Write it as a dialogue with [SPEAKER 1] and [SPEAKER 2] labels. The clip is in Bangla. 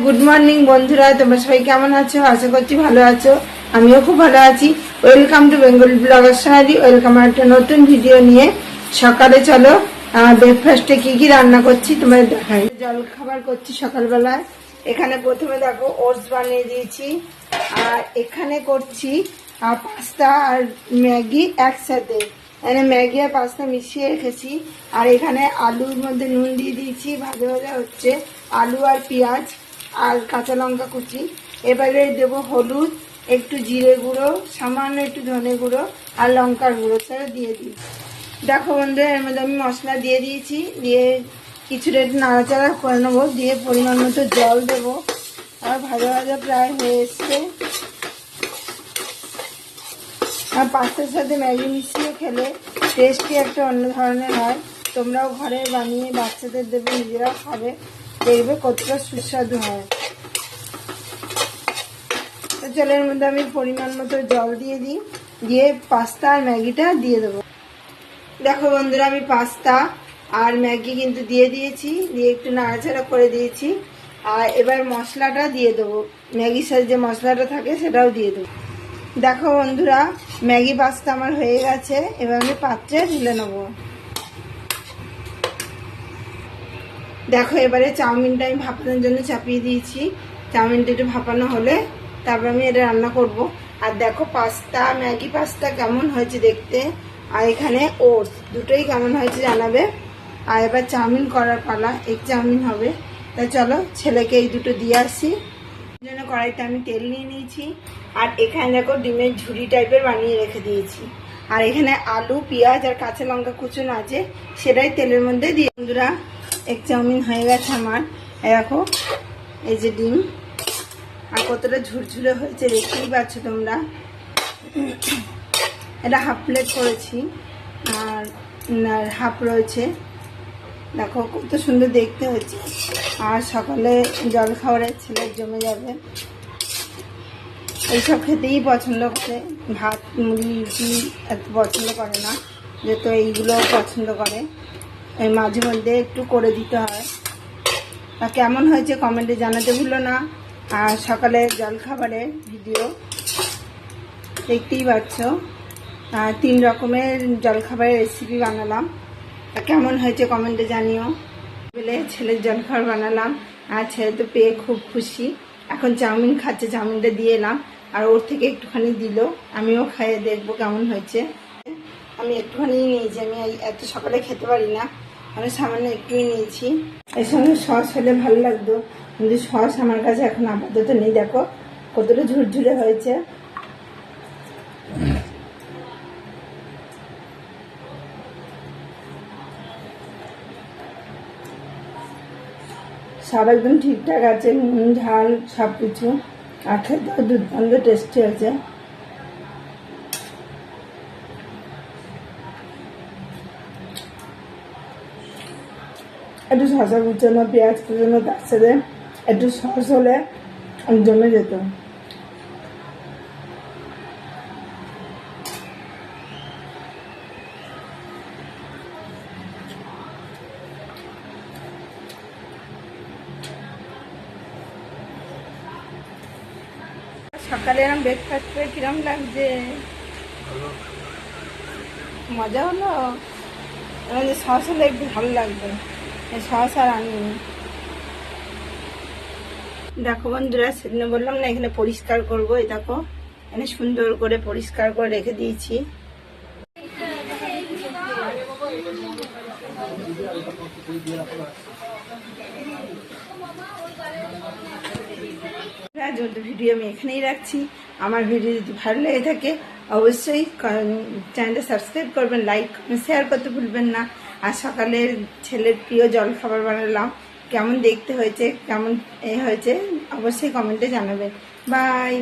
[SPEAKER 1] গুড মর্নিং বন্ধুরা, তোমরা সবাই কেমন আছো? আশা করছি ভালো আছো। আমিও খুব ভালো আছি। Welcome to Bengal blogger Sonali. Welcome একটা নতুন ভিডিও নিয়ে। সকালে চলো ব্রেকফাস্টে কি কি রান্না করছি তোমাদের দেখাই। জল খাবার করছি সকালবেলায়। এখানে প্রথমে দেখো ওটস বানিয়ে দিয়েছি, আর এখানে করছি পাস্তা আর ম্যাগি একসাথে। এখানে ম্যাগি আর পাস্তা মিশিয়ে রেখেছি, আর এখানে আলুর মধ্যে নুন দিয়ে দিয়েছি, ভাজা ভাজা হচ্ছে। আলু আর পেঁয়াজ আর কাঁচা লঙ্কা কুচি। এবারে দেবো হলুদ, একটু জিরে গুঁড়ো, সামান্য একটু ধনে গুঁড়ো আর লঙ্কার গুঁড়ো, সেটা দিয়ে দিই। দেখো বন্ধুরা, এর মধ্যে আমি মশলা দিয়ে দিয়েছি, দিয়ে কিছুটা একটু নাড়াচাড়া করে নেবো, দিয়ে পরিমাণ মতো জল দেবো। আর ভাজা ভাজা প্রায় হয়ে এসছে। আর পাস্তার সাথে ম্যাগি মিশিয়ে খেলে টেস্টই একটা অন্য ধরনের হয়। তোমরাও ঘরে বানিয়ে বাচ্চাদের দেবে, নিজেরাও খাবে, দেখবে কতটা সুস্বাদু হয়। তো জলের মধ্যে আমি পরিমাণ মতো জল দিয়ে দিই, দিয়ে পাস্তা আর ম্যাগিটা দিয়ে দেবো। দেখো বন্ধুরা, আমি পাস্তা আর ম্যাগি কিন্তু দিয়ে দিয়েছি, দিয়ে একটু নাড়াচাড়া করে দিয়েছি। আর এবার মশলাটা দিয়ে দেবো, ম্যাগির সাথে যে মশলাটা থাকে সেটাও দিয়ে দেবো। দেখো বন্ধুরা, ম্যাগি পাস্তা আমার হয়ে গেছে। এবার আমি পাত্রে ঢেলে নেবো। দেখো এবারে চাউমিনটা আমি ভাপানোর জন্য চাপিয়ে দিয়েছি। চাউমিনটা একটু ভাপানো হলে তারপর আমি এটা রান্না করব। আর দেখো পাস্তা, ম্যাগি পাস্তা কেমন হয়েছে দেখতে, আর এখানে ওটস, দুটোই কেমন হয়েছে জানাবে। আর এবার চাউমিন করার পালা, এক চাউমিন হবে। তাই চলো ছেলেকে এই দুটো দিয়ে আসি। জন্য কড়াইতে আমি তেল নিয়ে নিয়েছি, আর এখানে দেখো ডিমের ঝুড়ি টাইপের বানিয়ে রেখে দিয়েছি। আর এখানে আলু, পেঁয়াজ আর কাঁচা লঙ্কা কুচুন আছে, সেটাই তেলের মধ্যে দিয়ে। বন্ধুরা, এক চাউমিন হয়ে গেছে আমার। দেখো এই যে ডিম, আর কতটা ঝুরঝুরে হয়েছে দেখতেই পাচ্ছ তোমরা। এটা হাফ প্লেট করেছি, আর হাফ রয়েছে। দেখো কত সুন্দর দেখতে হচ্ছে। আর সকালে জল খাবারের ছেলের জমে যাবে। এইসব খেতেই পছন্দ করে, ভাত মুড়ি রুটি এত পছন্দ করে না, যেহেতু এইগুলো পছন্দ করে। এই মাঝে মধ্যে একটু করে দিতে হয়। তা কেমন হয়েছে কমেন্টে জানাতে ভুলো না। আর সকালে জলখাবারের ভিডিও দেখতেই পাচ্ছ, 3 রকমের জলখাবারের রেসিপি বানালাম। তা কেমন হয়েছে কমেন্টে জানিও। বলে ছেলের জলখাবার বানালাম, আর ছেলে তো পেয়ে খুব খুশি। এখন চাউমিন খাচ্ছে, চাউমিনটা দিয়ে এলাম, আর ওর থেকে একটুখানি দিল। আমিও খাইয়ে দেখবো কেমন হয়েছে। আমি একটুখানি নিয়েছি, আমি এত সকালে খেতে পারি না, আমি সামান্য একটুই নিয়েছি। এর সঙ্গে সস হলে ভালো লাগতো, কিন্তু সস আমার কাছে এখন আপাতত নেই। দেখো কতটা ঝুরঝুরে হয়েছে। সব একদম ঠিকঠাক আছে, নুন ঝাল সব কিছু। আর খেতেও দুর্দান্ত টেস্টি হয়েছে। একটু শসা কুচানো, পেঁয়াজ কুচানো, তার সাথে একটু সস হলে জমে যেত। সকালে এরকম ব্রেকফাস্ট করে কিরম লাগছে? মজা হলো। সস হলে একটু ভালো লাগবে, সস আর আনিনি। দেখো বন্ধুরা, সেদিন বললাম না এখানে পরিষ্কার করবো, এই দেখো এখানে সুন্দর করে পরিষ্কার করে রেখে দিয়েছি। ভিডিও আমি এখানেই রাখছি। আমার ভিডিও যদি ভালো লেগে থাকে অবশ্যই চ্যানেলটা সাবস্ক্রাইব করবেন, লাইক শেয়ার করতে ভুলবেন না। আর সকালে ছেলের প্রিয় জল খাবার বানালাম, কেমন দেখতে হয়েছে, কেমন হয়েছে অবশ্যই কমেন্টে জানাবেন। বাই।